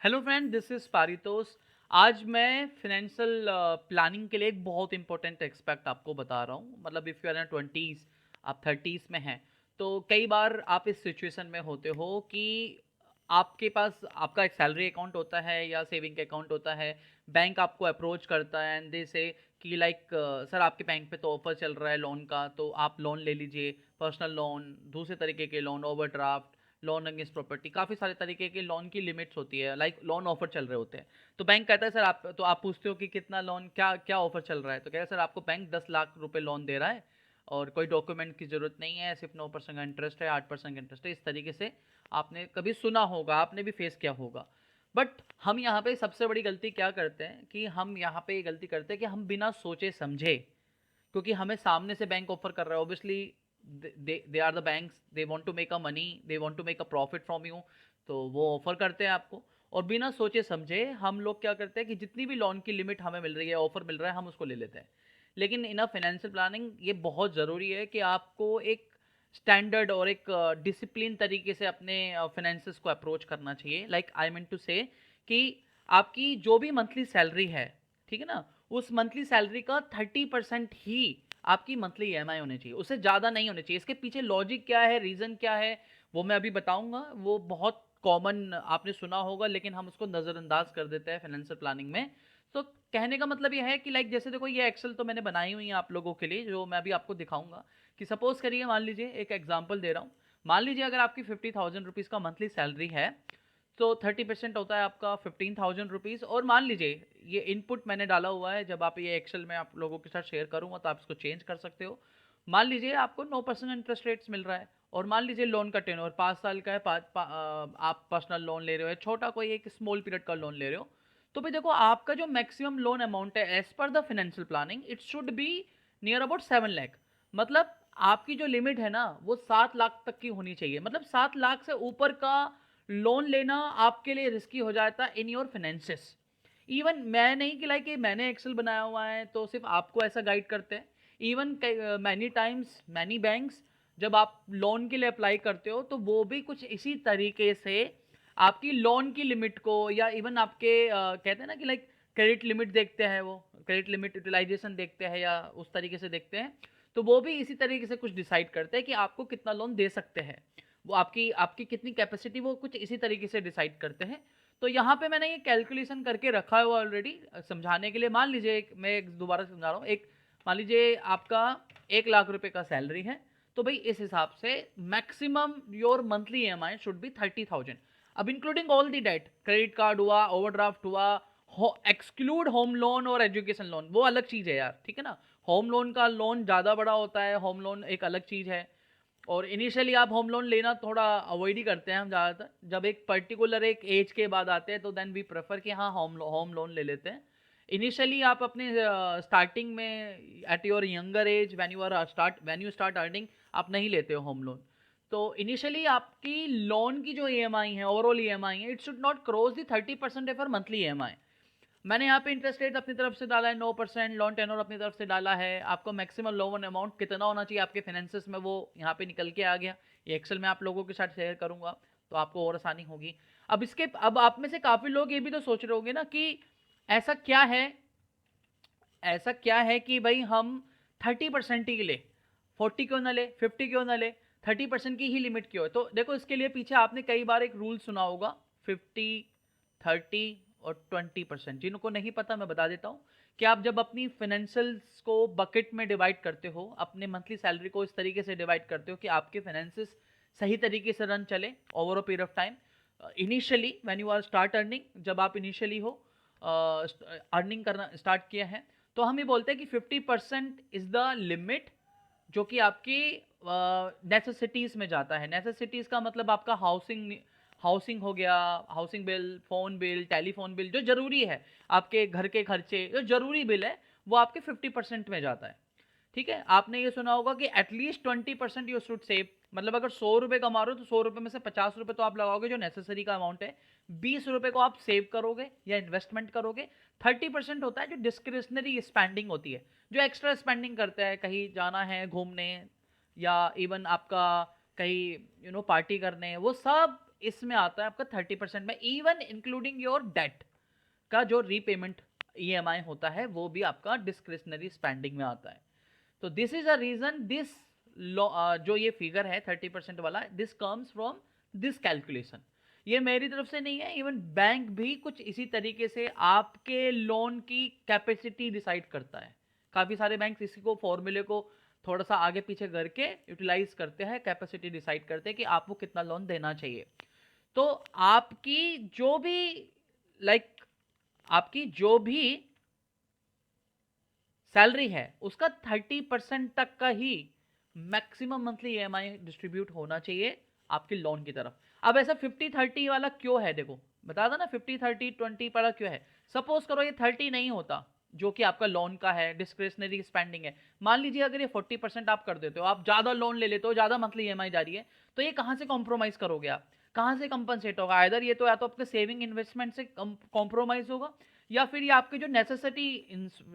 Hello friend, this is Paritosh. आज मैं financial planning के लिए एक बहुत इंपॉर्टेंट एक्सपेक्ट आपको बता रहा हूँ। मतलब if you are in twenties, आप थर्टीज़ में हैं, तो कई बार आप इस सिचुएशन में होते हो कि आपके पास आपका एक सैलरी अकाउंट होता है या सेविंग अकाउंट होता है। बैंक आपको अप्रोच करता है एंड दे से कि लाइक सर आपके बैंक पे तो ऑफर चल रहा है लोन का, तो आप लोन ले लीजिए। पर्सनल लोन, दूसरे तरीके के loan, overdraft, loan against property, काफ़ी सारे तरीके के लोन की लिमिट्स होती है। लाइक लोन ऑफर चल रहे होते हैं, तो बैंक कहता है सर आप, तो आप पूछते हो कि कितना लोन, क्या क्या ऑफर चल रहा है, तो कह रहा है सर आपको बैंक 10 लाख रुपए लोन दे रहा है और कोई डॉक्यूमेंट की ज़रूरत नहीं है, सिर्फ 9% का इंटरेस्ट है, 8% इंटरेस्ट है। इस तरीके से आपने कभी सुना होगा, आपने भी फेस किया होगा। बट हम यहाँ पे सबसे बड़ी गलती क्या करते हैं कि हम यहाँ पे ये गलती करते हैं कि हम बिना सोचे समझे, क्योंकि हमें सामने से बैंक ऑफर कर रहा है, obviously they are the banks, they want to make a money, they want to make a profit from you, तो वो ऑफर करते हैं आपको। और बिना सोचे समझे हम लोग क्या करते हैं कि जितनी भी लोन की लिमिट हमें मिल रही है, ऑफर मिल रहा है, हम उसको ले लेते हैं। लेकिन इन अ फाइनेंशियल प्लानिंग ये बहुत ज़रूरी है कि आपको एक स्टैंडर्ड और एक डिसिप्लिन तरीके से अपने फाइनेंसेस को अप्रोच करना चाहिए। लाइक आई मीन टू से कि आपकी जो भी मंथली सैलरी है, ठीक है ना, उस मंथली सैलरी का 30% ही आपकी मंथली ईएमआई होनी चाहिए, उससे ज़्यादा नहीं होनी चाहिए। इसके पीछे लॉजिक क्या है, रीज़न क्या है, वो मैं अभी बताऊंगा। वो बहुत कॉमन आपने सुना होगा, लेकिन हम उसको नज़रअंदाज कर देते हैं फाइनेंशियल प्लानिंग में। तो कहने का मतलब ये है कि लाइक जैसे देखो, ये एक्सेल तो मैंने बनाई हुई है आप लोगों के लिए, जो मैं अभी आपको दिखाऊंगा। कि सपोज करिए, मान लीजिए, एक एग्जांपल दे रहा हूँ। मान लीजिए अगर आपकी 50,000 रुपीज़ का मंथली सैलरी है, तो 30% होता है आपका 15,000 रुपीज़। और मान लीजिए, ये इनपुट मैंने डाला हुआ है, जब आप ये एक्सेल में आप लोगों के साथ शेयर करूंगा तो आप इसको चेंज कर सकते हो। मान लीजिए आपको 9% इंटरेस्ट रेट्स मिल रहा है, और मान लीजिए लोन का टेन्योर 5 साल का है, आप पर्सनल लोन ले रहे हो, छोटा कोई एक स्मॉल पीरियड का लोन ले रहे हो, तो भाई देखो, आपका जो मैक्सिमम लोन अमाउंट है as per the financial planning, it should be near about 7 lakh. मतलब आपकी जो लिमिट है ना, वो 7 लाख तक की होनी चाहिए। मतलब 7 लाख से ऊपर का लोन लेना आपके लिए रिस्की हो जाता है इन योर फाइनेंसेस। इवन मैं नहीं कि लाइक मैंने एक्सेल बनाया हुआ है तो सिर्फ आपको ऐसा गाइड करते हैं। Even many times many banks, जब आप लोन के लिए अप्लाई करते हो, तो वो भी कुछ इसी तरीके से आपकी लोन की लिमिट को, या इवन आपके कहते हैं ना कि लाइक क्रेडिट लिमिट देखते हैं, वो क्रेडिट लिमिट यूटिलाइजेशन देखते हैं या उस तरीके से देखते हैं। तो वो भी इसी तरीके से कुछ डिसाइड करते हैं कि आपको कितना लोन दे सकते हैं। वो आपकी आपकी कितनी कैपेसिटी, वो कुछ इसी तरीके से डिसाइड करते हैं। तो यहाँ पे मैंने ये कैलकुलेशन करके रखा हुआ ऑलरेडी समझाने के लिए। मान लीजिए मैं दोबारा समझा रहा हूँ। एक मान लीजिए आपका 1 लाख रुपए का सैलरी है, तो भाई इस हिसाब से maximum your monthly EMI should be 30,000। अब including all the debt, credit card हुआ, ओवरड्राफ्ट हुआ, एक्सक्लूड होम लोन और एजुकेशन लोन, वो अलग चीज़ है यार, ठीक है ना। होम लोन का लोन ज़्यादा बड़ा होता है, होम लोन एक अलग चीज़ है। और इनिशियली आप होम लोन लेना थोड़ा अवॉइड ही करते हैं हम ज़्यादातर। जब एक पर्टिकुलर एक एज के बाद आते हैं, तो देन वी प्रेफर कि हाँ, होम लोन ले लेते हैं। इनिशियली आप अपने स्टार्टिंग में at your younger age, when you start earning, आप नहीं लेते हो होम लोन। तो इनिशियली आपकी लोन की जो ईएमआई है, ओवरऑल ईएमआई है, it should not cross the 30% of monthly EMI. मैंने यहाँ पे इंटरेस्ट रेट अपनी तरफ से डाला है 9%, लोन टेनर अपनी तरफ से डाला है। आपको मैक्सिमम लोन अमाउंट कितना होना चाहिए आपके फाइनेंसेस में, वो यहाँ पे निकल के आ गया। ये एक्सेल में आप लोगों के साथ शेयर करूंगा, तो आपको और आसानी होगी। अब आप में से काफ़ी लोग ये भी तो सोच रहे होंगे ना कि ऐसा क्या है, ऐसा क्या है कि भाई हम 30% ही ले, 40 क्यों ना ले, 50 क्यों ना ले, 30% की ही लिमिट क्यों है। तो देखो, इसके लिए पीछे आपने कई बार एक रूल सुना होगा, 50, 30 और 20%। जिनको नहीं पता मैं बता देता हूँ कि आप जब अपनी फाइनेंशियल्स को बकेट में डिवाइड करते हो, अपने मंथली सैलरी को इस तरीके से डिवाइड करते हो कि आपके फाइनेंसेस सही तरीके से रन चले over a period of time. Initially when you are start earning, जब आप इनिशियली हो अर्निंग करना स्टार्ट किया है, तो हम ये बोलते हैं कि 50% इज द लिमिट, जो कि आपकी नेसेसिटीज़ में जाता है। नेसेसिटीज़ का मतलब आपका हाउसिंग, हाउसिंग हो गया, housing bill, phone bill, telephone bill, जो ज़रूरी है, आपके घर के खर्चे, जो ज़रूरी बिल है, वो आपके 50% में जाता है। ठीक है, आपने ये सुना होगा कि एटलीस्ट 20% यू शुड सेव। मतलब अगर 100 रुपये कमा रहे हो, तो 100 रुपये में से 50 रुपये तो आप लगाओगे जो नेसेसरी का अमाउंट है, 20 रुपये को आप सेव करोगे या इन्वेस्टमेंट करोगे। 30% होता है जो डिस्क्रिशनरी स्पेंडिंग होती है, जो एक्स्ट्रा स्पेंडिंग करते हैं, कहीं जाना है घूमने, या इवन आपका कहीं पार्टी करने, वो सब इसमें आता है आपका 30% में, इवन इंक्लूडिंग योर डेट का जो रीपेमेंट ईएमआई होता है वो भी आपका डिस्क्रिशनरी स्पेंडिंग में आता है। तो this is a reason this जो ये फिगर है 30% वाला, this comes from this calculation. ये मेरी तरफ से नहीं है, इवन बैंक भी कुछ इसी तरीके से आपके लोन की कैपेसिटी डिसाइड करता है। काफ़ी सारे बैंक इसी को फॉर्मूले को थोड़ा सा आगे पीछे करके यूटिलाइज करते हैं, कैपेसिटी डिसाइड करते हैं कि आपको कितना लोन देना चाहिए। तो आपकी जो भी लाइक आपकी जो भी सैलरी है उसका 30% तक का ही मैक्सिमम मंथली ईएमआई डिस्ट्रीब्यूट होना चाहिए आपके लोन की तरफ। अब ऐसा 50-30 वाला क्यों है, देखो बता दो ना, 50-30-20 वाला क्यों है। सपोज करो ये 30 नहीं होता जो कि आपका लोन का है, डिस्क्रिशनरी स्पेंडिंग है। मान लीजिए अगर ये 40% आप कर देते हो, आप ज्यादा लोन ले लेते हो, ज्यादा मंथली ईएमआई जा रही है, तो ये कहां से कॉम्प्रोमाइज करोगे आप, कहां से कंपनसेट होगा। इधर ये तो या तो आपके सेविंग इन्वेस्टमेंट से कॉम्प्रोमाइज होगा, या फिर ये आपके जो नेसेसिटी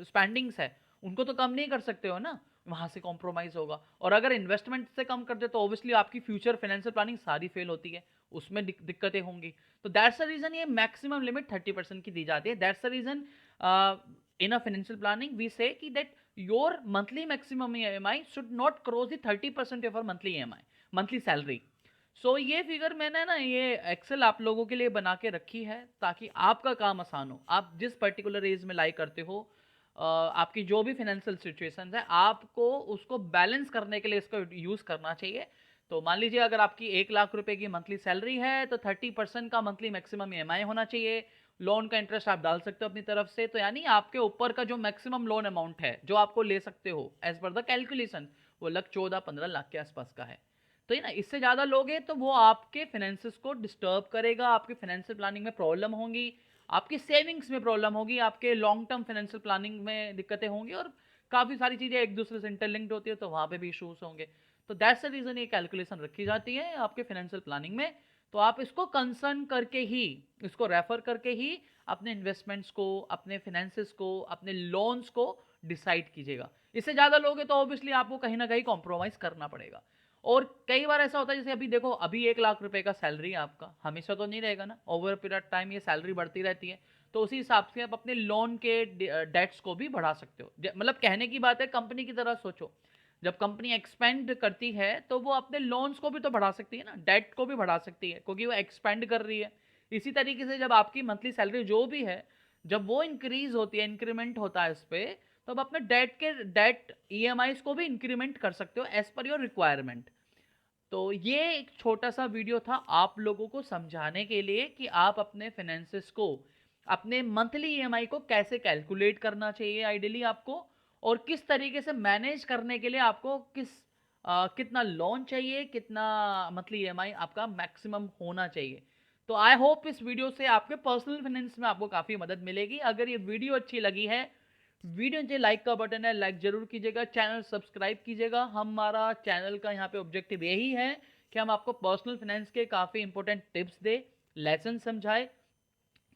स्पेंडिंग्स है उनको तो कम नहीं कर सकते हो ना, वहां से कॉम्प्रोमाइज होगा। और अगर इन्वेस्टमेंट से कम कर दे तो ऑब्वियसली आपकी फ्यूचर फाइनेंशियल प्लानिंग सारी फेल होती है, उसमें दिक्कतें होंगी। तो दैट्स द रीजन ये मैक्सिमम लिमिट 30% की दी जाती है। That's the reason in a financial planning we say कि that your monthly maximum EMI should not cross the 30% of monthly EMI, monthly salary. So ये फिगर मैंने ना ये एक्सेल आप लोगों के लिए बना के रखी है ताकि आपका काम आसान हो। आप जिस पर्टिकुलर एज में लाई करते हो, आपकी जो भी फाइनेंशियल सिचुएशन है, आपको उसको बैलेंस करने के लिए इसको यूज करना चाहिए। तो मान लीजिए अगर आपकी 1 लाख रुपए की मंथली सैलरी है तो 30% का मंथली मैक्सिमम ईएमआई होना चाहिए। लोन का इंटरेस्ट आप डाल सकते हो अपनी तरफ से, तो यानी आपके ऊपर का जो मैक्सिमम लोन अमाउंट है जो आपको ले सकते हो एज पर द कैलकुलेशन, वो लग 14-15 लाख के आसपास का है। तो ये ना, इससे ज़्यादा लोगे तो वो आपके फाइनेंसिस को डिस्टर्ब करेगा, आपकी फाइनेंशियल प्लानिंग में प्रॉब्लम होंगी, आपकी सेविंग्स में प्रॉब्लम होगी, आपके लॉन्ग टर्म फाइनेंशियल प्लानिंग में दिक्कतें होंगी, और काफ़ी सारी चीज़ें एक दूसरे से इंटरलिंक्ड होती है तो वहाँ पे भी इशूज होंगे। तो दैट्स द रीज़न ये कैलकुलेशन रखी जाती है आपके फाइनेंशियल प्लानिंग में। तो आप इसको कंसर्न करके ही, इसको रेफर करके ही अपने इन्वेस्टमेंट्स को, अपने फाइनेंसिस को, अपने लोन्स को डिसाइड कीजिएगा। इससे ज़्यादा लोगे तो ऑब्वियसली आपको कहीं ना कहीं कॉम्प्रोमाइज़ करना पड़ेगा। और कई बार ऐसा होता है, जैसे अभी देखो, अभी 1 लाख रुपए का सैलरी है आपका, हमेशा तो नहीं रहेगा ना, ओवर पीरियड टाइम ये सैलरी बढ़ती रहती है। तो उसी हिसाब से आप अपने लोन के डेट्स को भी बढ़ा सकते हो। मतलब कहने की बात है, कंपनी की तरह सोचो, जब कंपनी एक्सपेंड करती है तो वो अपने लोन्स को भी तो बढ़ा सकती है ना, डेट को भी बढ़ा सकती है क्योंकि वो एक्सपेंड कर रही है। इसी तरीके से जब आपकी मंथली सैलरी जो भी है, जब वो इंक्रीज होती है, इंक्रीमेंट होता है इस पे, तो आप अपने डेट ईएमआईज को भी इंक्रीमेंट कर सकते हो एज पर योर रिक्वायरमेंट। तो ये एक छोटा सा वीडियो था आप लोगों को समझाने के लिए कि आप अपने फाइनेंसेस को, अपने मंथली ईएमआई को कैसे कैलकुलेट करना चाहिए आइडियली आपको, और किस तरीके से मैनेज करने के लिए आपको कितना लोन चाहिए, कितना मंथली ईएमआई आपका मैक्सिमम होना चाहिए। तो आई होप इस वीडियो से आपके पर्सनल फाइनेंस में आपको काफ़ी मदद मिलेगी। अगर ये वीडियो अच्छी लगी है, वीडियो नीचे लाइक का बटन है, लाइक जरूर कीजिएगा, चैनल सब्सक्राइब कीजिएगा। हमारा चैनल का यहाँ पे ऑब्जेक्टिव यही है कि हम आपको पर्सनल फाइनेंस के काफ़ी इंपॉर्टेंट टिप्स दे, लेसन समझाए,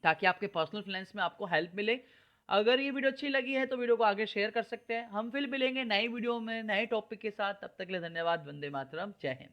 ताकि आपके पर्सनल फाइनेंस में आपको हेल्प मिले। अगर ये वीडियो अच्छी लगी है तो वीडियो को आगे शेयर कर सकते हैं। हम फिर मिलेंगे नई वीडियो में नए टॉपिक के साथ, तब तक के लिए धन्यवाद। वंदे मातरम, जय हिंद।